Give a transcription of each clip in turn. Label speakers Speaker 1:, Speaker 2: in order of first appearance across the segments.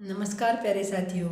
Speaker 1: नमस्कार प्यारे साथियों,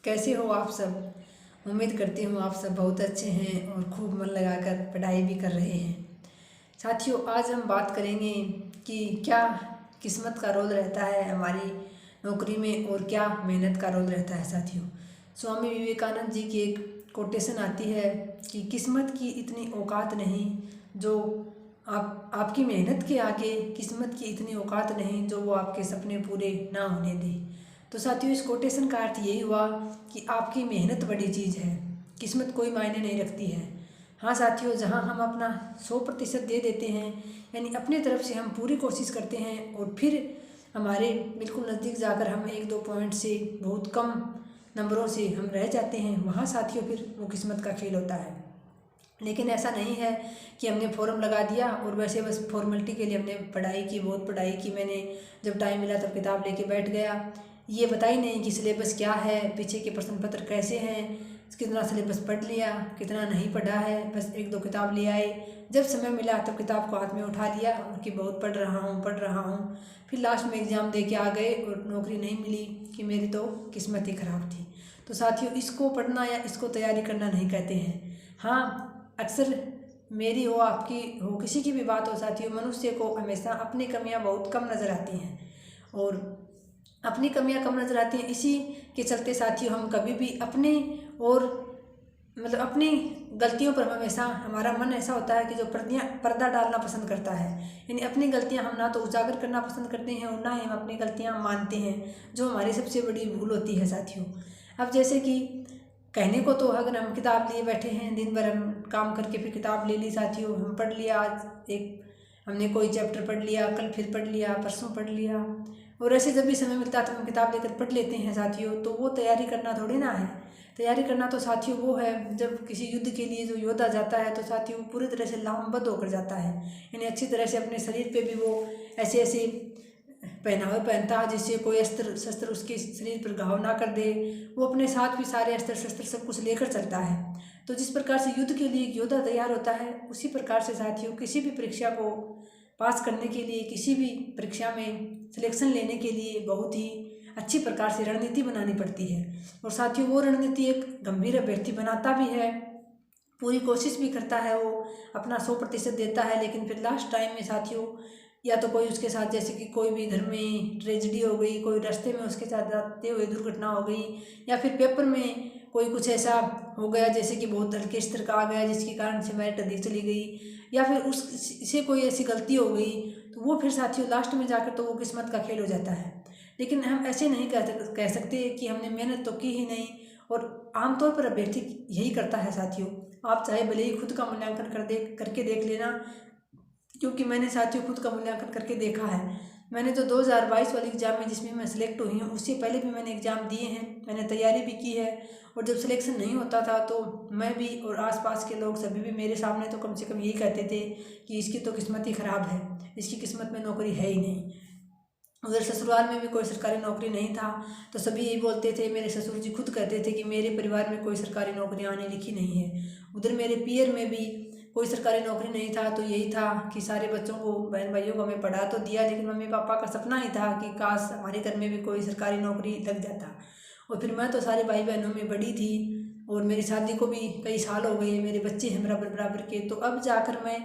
Speaker 1: कैसे हो आप सब। उम्मीद करती हूँ आप सब बहुत अच्छे हैं और खूब मन लगाकर पढ़ाई भी कर रहे हैं। साथियों, आज हम बात करेंगे कि क्या किस्मत का रोल रहता है हमारी नौकरी में और क्या मेहनत का रोल रहता है। साथियों, स्वामी विवेकानंद जी की एक कोटेशन आती है कि किस्मत की इतनी औकात नहीं जो आपकी मेहनत के आगे किस्मत की इतनी औकात नहीं जो वो आपके सपने पूरे ना होने दे। तो साथियों, इस कोटेशन का अर्थ यही हुआ कि आपकी मेहनत बड़ी चीज़ है, किस्मत कोई मायने नहीं रखती है। हाँ साथियों, जहाँ हम अपना 100% दे देते हैं, यानी अपनी तरफ से हम पूरी कोशिश करते हैं और फिर हमारे बिल्कुल नज़दीक जाकर हम 1-2 पॉइंट से बहुत कम नंबरों से हम रह जाते हैं, वहाँ साथियों फिर वो किस्मत का खेल होता है। लेकिन ऐसा नहीं है कि हमने फॉर्म लगा दिया और वैसे बस फॉर्मेलिटी के लिए हमने पढ़ाई की, बहुत पढ़ाई की मैंने, जब टाइम मिला तब किताब लेके बैठ गया। ये बता ही नहीं कि सिलेबस क्या है, पीछे के प्रश्न पत्र कैसे हैं, कितना सिलेबस पढ़ लिया, कितना नहीं पढ़ा है, बस 1-2 किताब ले आए, जब समय मिला तब किताब को हाथ में उठा लिया और कि बहुत पढ़ रहा हूँ। फिर लास्ट में एग्ज़ाम दे के आ गए और नौकरी नहीं मिली कि मेरी तो किस्मत ही ख़राब थी। तो साथियों, इसको पढ़ना या इसको तैयारी करना नहीं कहते हैं। हाँ, अक्सर मेरी हो, आपकी हो, किसी की भी बात हो साथियों, मनुष्य को हमेशा अपनी कमियां बहुत कम नज़र आती हैं और अपनी कमियां कम नज़र आती हैं। इसी के चलते साथियों, हम कभी भी अपने और अपनी गलतियों पर हमेशा हमारा मन ऐसा होता है कि जो पर्दा डालना पसंद करता है, यानी अपनी गलतियां हम ना तो उजागर करना पसंद करते हैं और ना ही हम अपनी गलतियां मानते हैं, जो हमारी सबसे बड़ी भूल होती है साथियों। अब जैसे कि कहने को तो अगर हम किताब लिए बैठे हैं, दिन भर हम काम करके फिर किताब ले ली साथियों, हम पढ़ लिया, आज एक हमने कोई चैप्टर पढ़ लिया, कल फिर पढ़ लिया, परसों पढ़ लिया, और ऐसे जब भी समय मिलता है तो हम किताब लेकर पढ़ लेते हैं साथियों। तो वो तैयारी करना थोड़ी ना है। तैयारी करना तो साथियों वो है जब किसी युद्ध के लिए जो योद्धा जाता है तो साथियों पूरी तरह से लामबद्ध होकर जाता है, यानी अच्छी तरह से अपने शरीर पे भी वो ऐसे ऐसे पहनावे पहनता है जिससे कोई अस्त्र शस्त्र उसके शरीर पर घाव ना कर दे। वो अपने साथ भी सारे अस्त्र शस्त्र सब कुछ लेकर चलता है। तो जिस प्रकार से युद्ध के लिए एक योद्धा तैयार होता है, उसी प्रकार से साथियों किसी भी परीक्षा को पास करने के लिए, किसी भी परीक्षा में सिलेक्शन लेने के लिए बहुत ही अच्छी प्रकार से रणनीति बनानी पड़ती है। और साथियों, वो रणनीति एक गंभीर अभ्यर्थी बनाता भी है, पूरी कोशिश भी करता है, वो अपना 100% देता है, लेकिन फिर लास्ट टाइम में साथियों या तो कोई उसके साथ, जैसे कि कोई भी घर में ट्रेजिडी हो गई, कोई रास्ते में उसके साथ जाते हुए दुर्घटना हो गई, या फिर पेपर में कोई कुछ ऐसा हो गया जैसे कि बहुत हल्के स्तर का आ गया जिसके कारण से मेरिट अधिक चली गई, या फिर उससे कोई ऐसी गलती हो गई, तो वो फिर साथियों लास्ट में जाकर तो वो किस्मत का खेल हो जाता है। लेकिन हम ऐसे नहीं कह सकते कि हमने मेहनत तो की ही नहीं, और आमतौर पर अभ्यर्थी यही करता है साथियों। आप चाहे भले ही खुद का मूल्यांकन करके देख लेना, क्योंकि मैंने साथियों खुद का मूल्यांकन करके देखा है। मैंने जो 2022 वाली एग्ज़ाम में जिसमें मैं सिलेक्ट हुई हूँ, उससे पहले भी मैंने एग्ज़ाम दिए हैं, मैंने तैयारी भी की है, और जब सिलेक्शन नहीं होता था तो मैं भी और आसपास के लोग सभी भी मेरे सामने तो कम से कम यही कहते थे कि इसकी तो किस्मत ही ख़राब है, इसकी किस्मत में नौकरी है ही नहीं। उधर ससुराल में भी कोई सरकारी नौकरी नहीं था तो सभी यही बोलते थे, मेरे ससुर जी खुद कहते थे कि मेरे परिवार में कोई सरकारी नौकरी आने लिखी नहीं है। उधर मेरे पियर में भी कोई सरकारी नौकरी नहीं था, तो यही था कि सारे बच्चों को, बहन भाइयों को हमें पढ़ा तो दिया, लेकिन मम्मी पापा का सपना ही था कि काश हमारे घर में भी कोई सरकारी नौकरी लग जाता। और फिर मैं तो सारे भाई बहनों में बड़ी थी और मेरी शादी को भी कई साल हो गए, मेरे बच्चे हैं बराबर बराबर के, तो अब जाकर मैं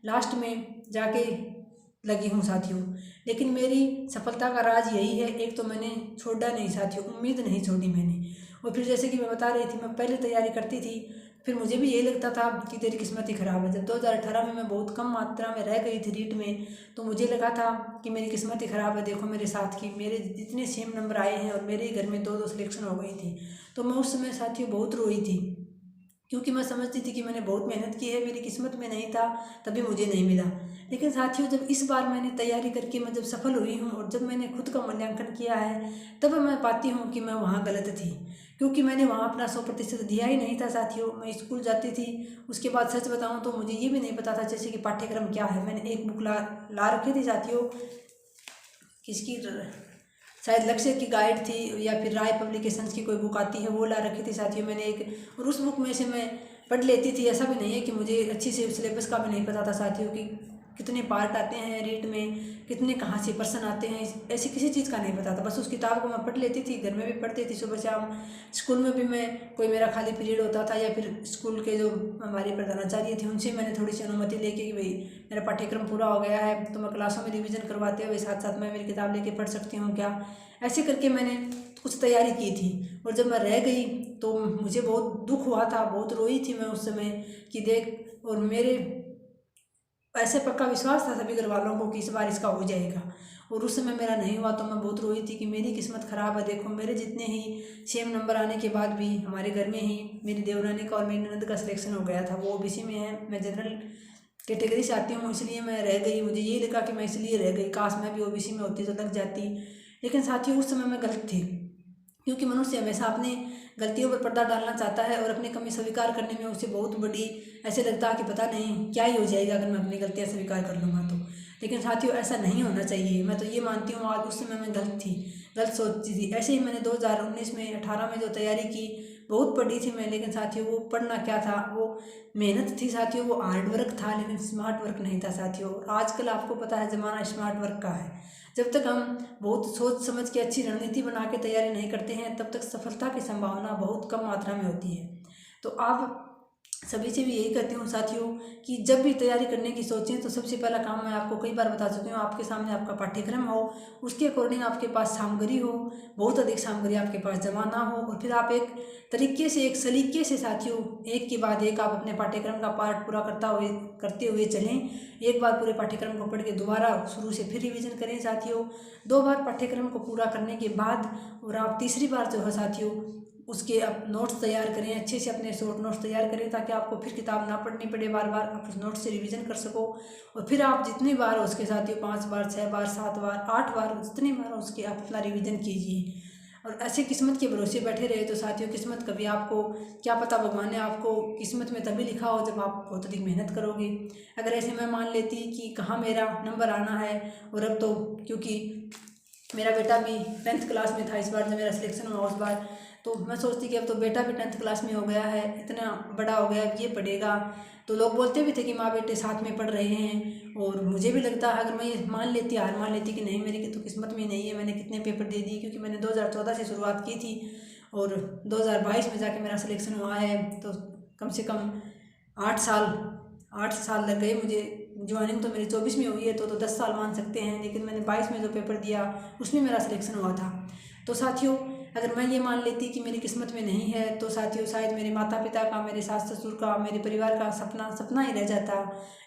Speaker 1: लास्ट में जाके लगी हूँ साथियों। लेकिन मेरी सफलता का राज यही है, एक तो मैंने छोड़ा नहीं साथियों, उम्मीद नहीं छोड़ी मैंने। और फिर जैसे कि मैं बता रही थी, मैं पहले तैयारी करती थी, फिर मुझे भी यही लगता था कि तेरी किस्मत ही ख़राब है। जब 2018 में मैं बहुत कम मात्रा में रह गई थी रीट में, तो मुझे लगा था कि मेरी किस्मत ही ख़राब है, देखो मेरे साथ की मेरे जितने सेम नंबर आए हैं और मेरे ही घर में 2-2 सिलेक्शन हो गई थी। तो मैं उस समय साथियों बहुत रोई थी, क्योंकि मैं समझती थी कि मैंने बहुत मेहनत की है, मेरी किस्मत में नहीं था तभी मुझे नहीं मिला। लेकिन साथियों, जब इस बार मैंने तैयारी करके मैं जब सफल हुई हूँ और जब मैंने खुद का मूल्यांकन किया है, तब मैं पाती हूँ कि मैं वहाँ गलत थी, क्योंकि मैंने वहाँ अपना 100% दिया ही नहीं था साथियों। मैं स्कूल जाती थी, उसके बाद सच बताऊँ तो मुझे ये भी नहीं पता था जैसे कि पाठ्यक्रम क्या है। मैंने एक बुक ला रखी थी साथियों, किसकी, शायद लक्ष्य की गाइड थी या फिर राय पब्लिकेशंस की कोई बुक आती है, वो ला रखी थी साथियों मैंने एक, और उस बुक में से मैं पढ़ लेती थी। ऐसा भी नहीं है कि मुझे अच्छी से सिलेबस का भी नहीं पता था साथियों कि कितने पार्ट आते हैं रीट में, कितने कहाँ से पर्सन आते हैं, ऐसी किसी चीज़ का नहीं पता था। बस उस किताब को मैं पढ़ लेती थी, घर में भी पढ़ती थी सुबह शाम, स्कूल में भी मैं कोई मेरा खाली पीरियड होता था या फिर स्कूल के जो हमारे प्रधानाचार्य थे उनसे मैंने थोड़ी सी अनुमति लेके कि भाई मेरा पाठ्यक्रम पूरा हो गया है तो मैं क्लासों में रिविज़न करवाते हुए साथ साथ मैं मेरी किताब लेके पढ़ सकती हूँ क्या, ऐसे करके मैंने कुछ तैयारी की थी। और जब मैं रह गई तो मुझे बहुत दुख हुआ था, बहुत रोई थी मैं उस समय कि देख, और मेरे ऐसे पक्का विश्वास था सभी घर वालों को कि इस बार इसका हो जाएगा, और उस समय मेरा नहीं हुआ तो मैं बहुत रोई थी कि मेरी किस्मत ख़राब है। देखो मेरे जितने ही सेम नंबर आने के बाद भी हमारे घर में ही मेरी देवरानी का और मेरी ननद का सिलेक्शन हो गया था, वो ओबीसी में है, मैं जनरल कैटेगरी से आती हूँ, इसलिए मैं रह गई। मुझे ये लगा कि मैं इसलिए रह गई, काश मैं भी ओबीसी में होती तो लग जाती। लेकिन साथियों उस समय मैं गलत थी, क्योंकि मनुष्य हमेशा अपने गलतियों पर पर्दा डालना चाहता है और अपनी कमी स्वीकार करने में उसे बहुत बड़ी ऐसे लगता है कि पता नहीं क्या ही हो जाएगा अगर मैं अपनी गलतियाँ स्वीकार कर लूँगा तो। लेकिन साथियों ऐसा नहीं होना चाहिए। मैं तो ये मानती हूँ आज उस समय मैं गलत थी, गलत सोचती थी। ऐसे ही मैंने 2019 में 18 में जो तैयारी की बहुत पढ़ी थी मैं, लेकिन साथियों वो पढ़ना क्या था, वो मेहनत थी साथियों, वो हार्ड वर्क था, लेकिन स्मार्ट वर्क नहीं था साथियों। आजकल आपको पता है ज़माना स्मार्ट वर्क का है। जब तक हम बहुत सोच समझ के अच्छी रणनीति बना के तैयारी नहीं करते हैं तब तक सफलता की संभावना बहुत कम मात्रा में होती है। तो आप सभी से भी यही कहती हूँ साथियों कि जब भी तैयारी करने की सोचें तो सबसे पहला काम मैं आपको कई बार बता चुकी हूँ, आपके सामने आपका पाठ्यक्रम हो, उसके अकॉर्डिंग आपके पास सामग्री हो, बहुत अधिक सामग्री आपके पास जमा ना हो, और फिर आप एक तरीके से एक सलीके से साथियों एक के बाद एक आप अपने पाठ्यक्रम का पार्ट पूरा करते हुए चलें। एक बार पूरे पाठ्यक्रम को पढ़ के दोबारा शुरू से फिर रिविज़न करें साथियों। 2 बार पाठ्यक्रम को पूरा करने के बाद और आप तीसरी बार जो है साथियों उसके आप नोट्स तैयार करें, अच्छे से अपने शॉर्ट नोट्स तैयार करें ताकि आपको फिर किताब ना पढ़नी पड़े, बार बार आप उस नोट्स से रिवीजन कर सको। और फिर आप जितनी बार हो उसके साथियों 5 बार 6 बार 7 बार 8 बार जितनी बार हो उसके आप अपना रिवीजन कीजिए। और ऐसे किस्मत के भरोसे बैठे रहे तो साथियों किस्मत कभी आपको क्या पता, भगवान ने आपको किस्मत में तभी लिखा हो जब आप बहुत अधिक मेहनत करोगे। अगर ऐसे मैं मान लेती कि कहाँ मेरा नंबर आना है, और अब तो क्योंकि मेरा बेटा भी 10th क्लास में था इस बार जब मेरा सिलेक्शन हुआ उस बार, तो मैं सोचती कि अब तो बेटा भी 10th क्लास में हो गया है, इतना बड़ा हो गया, अब ये पढ़ेगा। तो लोग बोलते भी थे कि माँ बेटे साथ में पढ़ रहे हैं, और मुझे भी लगता है अगर मैं ये हार मान लेती कि नहीं मेरी तो किस्मत में नहीं है, मैंने कितने पेपर दे दिए, क्योंकि मैंने 2014 से शुरुआत की थी और 2022 में जाके मेरा सिलेक्शन हुआ है। तो कम से कम 8 साल लग गए मुझे। ज्वाइनिंग तो मेरी 24 में हुई है तो 10 साल मान सकते हैं, लेकिन मैंने 22 में जो पेपर दिया उसमें मेरा सिलेक्शन हुआ था। तो साथियों अगर मैं ये मान लेती कि मेरी किस्मत में नहीं है तो साथियों शायद मेरे माता पिता का, मेरे सास ससुर का, मेरे परिवार का सपना ही रह जाता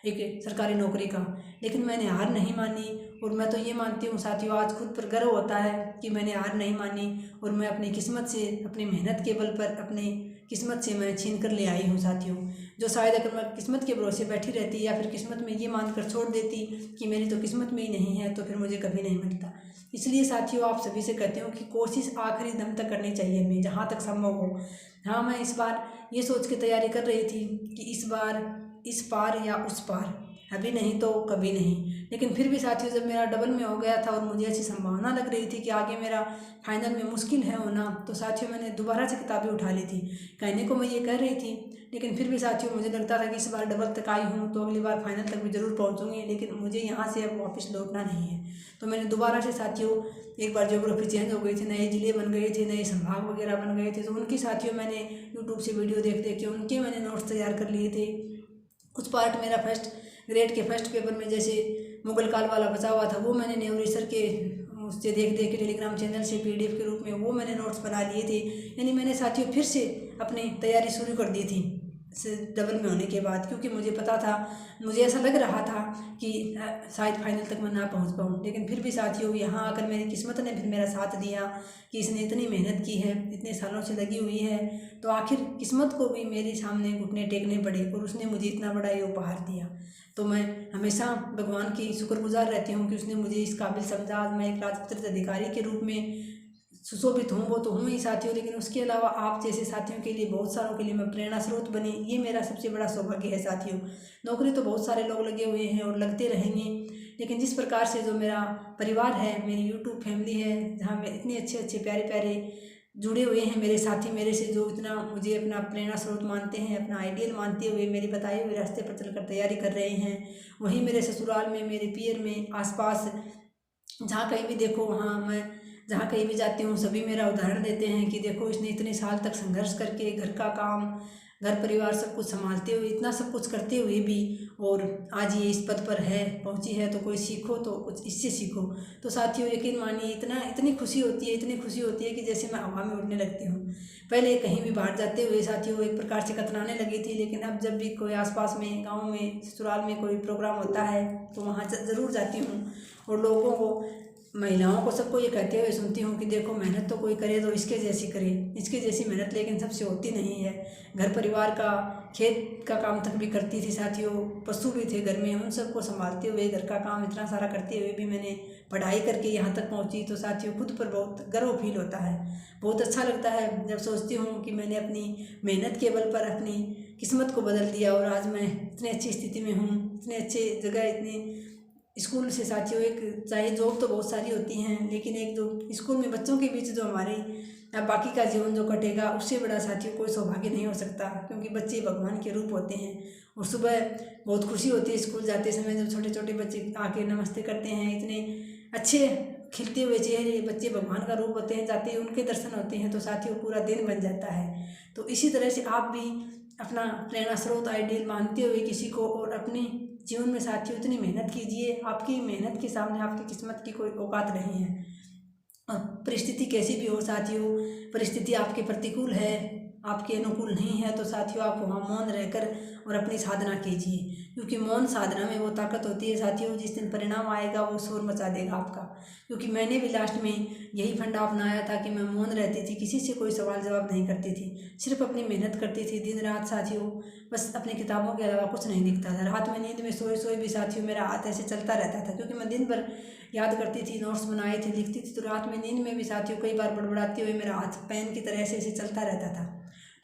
Speaker 1: एक सरकारी नौकरी का। लेकिन मैंने हार नहीं मानी, और मैं तो ये मानती हूँ साथियों आज खुद पर गर्व होता है कि मैंने हार नहीं मानी, और मैं अपनी किस्मत से, अपनी मेहनत के बल पर अपनी किस्मत से मैं छीन कर ले आई हूँ साथियों। जो शायद अगर मैं किस्मत के भरोसे बैठी रहती या फिर किस्मत में ये मानकर छोड़ देती कि मेरी तो किस्मत में ही नहीं है तो फिर मुझे कभी नहीं मिलता। इसलिए साथियों आप सभी से कहती हूँ कि कोशिश आखिरी दम तक करनी चाहिए हमें जहाँ तक संभव हो। हाँ मैं इस बार ये सोच के तैयारी कर रही थी कि इस बार इस पार या उस पार, अभी नहीं तो कभी नहीं। लेकिन फिर भी साथियों जब मेरा डबल में हो गया था और मुझे ऐसी संभावना लग रही थी कि आगे मेरा फाइनल में मुश्किल है होना, तो साथियों मैंने दोबारा से किताबें उठा ली थी। कहने को मैं ये कह रही थी, लेकिन फिर भी साथियों मुझे लगता था कि इस बार डबल तक आई हूँ तो अगली बार फाइनल तक भी ज़रूर पहुँचूंगी, लेकिन मुझे यहाँ से अब वापस लौटना नहीं है। तो मैंने दोबारा से साथियों एक बार ज्योग्राफी चेंज हो गई थी, नए ज़िले बन गए थे, नए संभाग वगैरह बन गए थे, तो उनकी साथियों मैंने यूट्यूब से वीडियो देख देख के उनके मैंने नोट्स तैयार कर लिए थे। कुछ पार्ट मेरा फर्स्ट ग्रेड के फर्स्ट पेपर में जैसे मुगल काल वाला बचा हुआ था वो मैंने नेहरू सर के उससे देख के टेलीग्राम चैनल से PDF के रूप में वो मैंने नोट्स बना लिए थे। यानी मैंने साथियों फिर से अपनी तैयारी शुरू कर दी थी डबल में होने के बाद, क्योंकि मुझे पता था, मुझे ऐसा लग रहा था कि शायद फाइनल तक मैं ना पहुंच पाऊँ। लेकिन फिर भी साथियों यहाँ आकर मेरी किस्मत ने फिर मेरा साथ दिया कि इसने इतनी मेहनत की है, इतने सालों से लगी हुई है, तो आखिर किस्मत को भी मेरे सामने घुटने टेकने पड़े और उसने मुझे इतना बड़ा ये उपहार दिया। तो मैं हमेशा भगवान की शुक्रगुजार रहती हूँ कि उसने मुझे इस काबिल समझा। आज मैं एक राजपत्रित अधिकारी के रूप में सुशोभित हूँ, वो तो हूँ ही साथियों, लेकिन उसके अलावा आप जैसे साथियों के लिए, बहुत सारों के लिए मैं प्रेरणा स्रोत बनी, ये मेरा सबसे बड़ा सौभाग्य है साथियों। नौकरी तो बहुत सारे लोग लगे हुए हैं और लगते रहेंगे, लेकिन जिस प्रकार से जो मेरा परिवार है, मेरी यूट्यूब फैमिली है, जहाँ मैं इतने अच्छे अच्छे प्यारे प्यारे जुड़े हुए हैं मेरे साथी, मेरे से जो इतना मुझे अपना प्रेरणा स्रोत मानते हैं, अपना आइडियल मानते हुए मेरे बताए हुए रास्ते पर चलकर तैयारी कर रहे हैं। वहीं मेरे ससुराल में, मेरे पियर में, आसपास जहाँ कहीं भी देखो, वहाँ मैं जहाँ कहीं भी जाती हूँ सभी मेरा उदाहरण देते हैं कि देखो इसने इतने साल तक संघर्ष करके घर का काम, घर परिवार सब कुछ संभालते हुए, इतना सब कुछ करते हुए भी और आज ये इस पद पर है, पहुंची है। तो कोई सीखो तो कुछ इससे सीखो। तो साथियों यकीन मानिए इतनी खुशी होती है, इतनी खुशी होती है कि जैसे मैं हवा में उड़ने लगती हूँ। पहले कहीं भी बाहर जाते हुए साथियों एक प्रकार से कतराने लगी थी, लेकिन अब जब भी कोई आसपास में, गाँव में, ससुराल में कोई प्रोग्राम होता है तो वहाँ ज़रूर जाती हूँ और लोगों को, महिलाओं को, सबको ये कहते हुए सुनती हूँ कि देखो मेहनत तो कोई करे तो इसके जैसी करे, इसके जैसी मेहनत लेकिन सबसे होती नहीं है। घर परिवार का, खेत का काम तक भी करती थी साथियों, पशु भी थे घर में, उन सबको संभालते हुए, घर का काम इतना सारा करते हुए भी मैंने पढ़ाई करके यहाँ तक पहुँची। तो साथियों खुद पर बहुत गर्व फील होता है, बहुत अच्छा लगता है जब सोचती हूँ कि मैंने अपनी मेहनत के बल पर अपनी किस्मत को बदल दिया और आज मैं इतनी अच्छी स्थिति में हूँ, इतने अच्छे जगह, इतनी स्कूल से साथियों, एक चाहे जॉब तो बहुत सारी होती हैं, लेकिन एक जो स्कूल में बच्चों के बीच जो हमारी बाकी का जीवन जो कटेगा उससे बड़ा साथियों कोई सौभाग्य नहीं हो सकता, क्योंकि बच्चे भगवान के रूप होते हैं। और सुबह बहुत खुशी होती है स्कूल जाते समय जब छोटे छोटे बच्चे आके नमस्ते करते हैं, इतने अच्छे खिलते हुए चेहरे, बच्चे भगवान का रूप होते हैं, जाते ही उनके दर्शन होते हैं तो साथियों पूरा दिन बन जाता है। तो इसी तरह से आप भी अपना प्रेरणा स्रोत, आइडियल मानते हुए किसी को और अपने जीवन में साथियों इतनी मेहनत कीजिए, आपकी मेहनत के सामने आपकी किस्मत की कोई औकात नहीं है। और परिस्थिति कैसी भी हो साथियों, परिस्थिति आपके प्रतिकूल है, आपके अनुकूल नहीं है, तो साथियों आप वहाँ मौन रहकर और अपनी साधना कीजिए, क्योंकि मौन साधना में वो ताकत होती है साथियों, जिस दिन परिणाम आएगा वो शोर मचा देगा आपका। क्योंकि मैंने भी लास्ट में यही फंडा अपनाया था कि मैं मौन रहती थी, किसी से कोई सवाल जवाब नहीं करती थी, सिर्फ अपनी मेहनत करती थी दिन रात साथियों, बस अपनी किताबों के अलावा कुछ नहीं दिखता था। रात में नींद में सोए सोए भी साथियों मेरा हाथ ऐसे चलता रहता था, क्योंकि मैं दिन भर याद करती थी, नोट्स बनाए थे, लिखती थी, तो रात में नींद में भी साथियों कई बार बड़बड़ाते हुए मेरा हाथ पेन की तरह ऐसे चलता रहता था।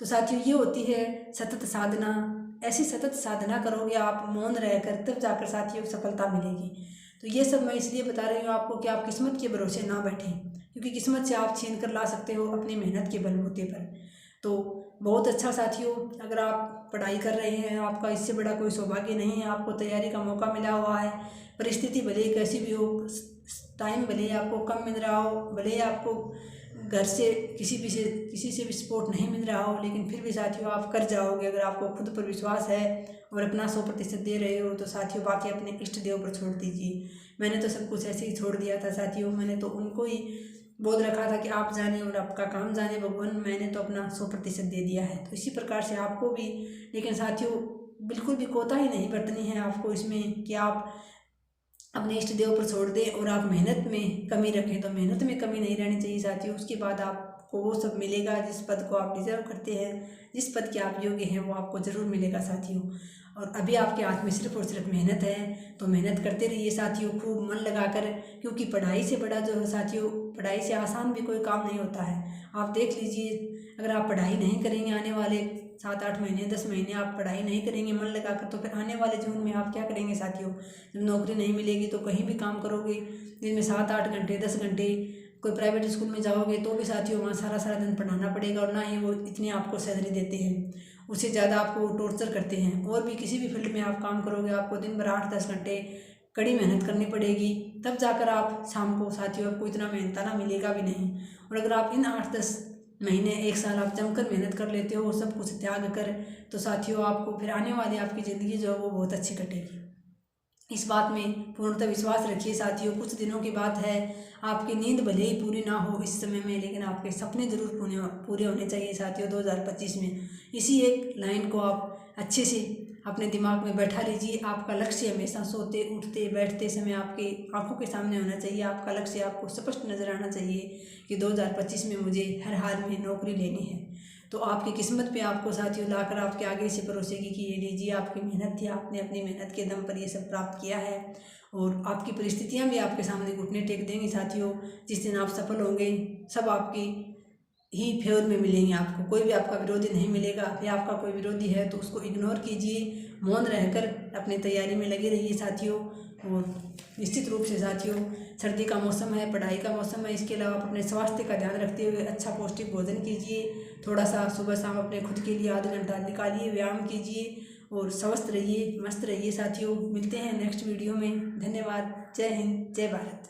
Speaker 1: तो साथियों ये होती है सतत साधना। ऐसी सतत साधना करोगे आप मौन रहकर, तब जाकर साथियों सफलता मिलेगी। तो ये सब मैं इसलिए बता रही हूँ आपको कि आप किस्मत के भरोसे ना बैठें, क्योंकि किस्मत से आप छीन कर ला सकते हो अपनी मेहनत के बलबूते पर। तो बहुत अच्छा साथियों, अगर आप पढ़ाई कर रहे हैं, आपका इससे बड़ा कोई सौभाग्य नहीं है, आपको तैयारी का मौका मिला हुआ है। परिस्थिति भले ही कैसी भी हो, टाइम भले ही आपको कम मिल रहा हो, भले ही आपको घर से किसी से भी सपोर्ट नहीं मिल रहा हो, लेकिन फिर भी साथियों आप कर जाओगे। अगर आपको खुद पर विश्वास है और अपना 100% दे रहे हो, तो साथियों बाकी अपने इष्ट देव पर छोड़ दीजिए। मैंने तो सब कुछ ऐसे ही छोड़ दिया था साथियों, मैंने तो उनको ही बोल रखा था कि आप जाने और आपका काम जाने भगवान, मैंने तो अपना 100% दे दिया है। तो इसी प्रकार से आपको भी, लेकिन साथियों बिल्कुल भी कोताही नहीं बरतनी है आपको इसमें कि आप अपने इष्ट देव पर छोड़ दें और आप मेहनत में कमी रखें। तो मेहनत में कमी नहीं रहनी चाहिए साथियों। उसके बाद आपको वो सब मिलेगा जिस पद को आप डिजर्व करते हैं, जिस पद के आप योग्य हैं, वो आपको ज़रूर मिलेगा साथियों। और अभी आपके हाथ में सिर्फ और सिर्फ मेहनत है, तो मेहनत करते रहिए साथियों, खूब मन लगाकर, क्योंकि पढ़ाई से बड़ा जो है साथियों, पढ़ाई से आसान भी कोई काम नहीं होता है। आप देख लीजिए, अगर आप पढ़ाई नहीं करेंगे, आने वाले 7-8 महीने, 10 महीने आप पढ़ाई नहीं करेंगे मन लगाकर, तो फिर आने वाले जीवन में आप क्या करेंगे साथियों। जब नौकरी नहीं मिलेगी तो कहीं भी काम करोगे, दिन में 7-8 घंटे, 10 घंटे, कोई प्राइवेट स्कूल में जाओगे तो भी साथियों वहाँ सारा दिन पढ़ाना पड़ेगा, और ना ही वो इतनी आपको सैलरी देते हैं, उससे ज़्यादा आपको टॉर्चर करते हैं। और भी किसी भी फील्ड में आप काम करोगे, आपको दिन भर 8-10 घंटे कड़ी मेहनत करनी पड़ेगी, तब जाकर आप शाम को साथियों आपको इतना मेहनताना मिलेगा भी नहीं। और अगर आप इन 8-10 महीने, 1 साल आप जमकर मेहनत कर लेते हो, सब कुछ त्याग कर, तो साथियों आपको फिर आने वाली आपकी ज़िंदगी जो है वो बहुत अच्छी कटेगी। इस बात में पूर्णतः विश्वास रखिए साथियों। कुछ दिनों की बात है, आपकी नींद भले ही पूरी ना हो इस समय में, लेकिन आपके सपने ज़रूर पूरे होने चाहिए साथियों 2025 में। इसी एक लाइन को आप अच्छे से अपने दिमाग में बैठा लीजिए। आपका लक्ष्य हमेशा सोते, उठते, बैठते समय आपके आंखों के सामने होना चाहिए। आपका लक्ष्य आपको स्पष्ट नज़र आना चाहिए कि 2025 में मुझे हर हाल में नौकरी लेनी है। तो आपकी किस्मत पे आपको साथियों लाकर आपके आगे से परोसेगी कि ये लीजिए, आपकी मेहनत थी, आपने अपनी मेहनत के दम पर ये सब प्राप्त किया है। और आपकी परिस्थितियां भी आपके सामने घुटने टेक देंगी साथियों। जिस दिन आप सफल होंगे, सब आपकी ही फेवर में मिलेंगे, आपको कोई भी आपका विरोधी नहीं मिलेगा। या आपका कोई विरोधी है तो उसको इग्नोर कीजिए, मौन रहकर अपनी तैयारी में लगे रहिए साथियों। और निश्चित रूप से साथियों सर्दी का मौसम है, पढ़ाई का मौसम है, इसके अलावा आप अपने स्वास्थ्य का ध्यान रखते हुए अच्छा पौष्टिक भोजन कीजिए। थोड़ा सा सुबह शाम अपने खुद के लिए आधा घंटा निकालिए, व्यायाम कीजिए और स्वस्थ रहिए, मस्त रहिए साथियों। मिलते हैं नेक्स्ट वीडियो में। धन्यवाद। जय हिंद, जय भारत।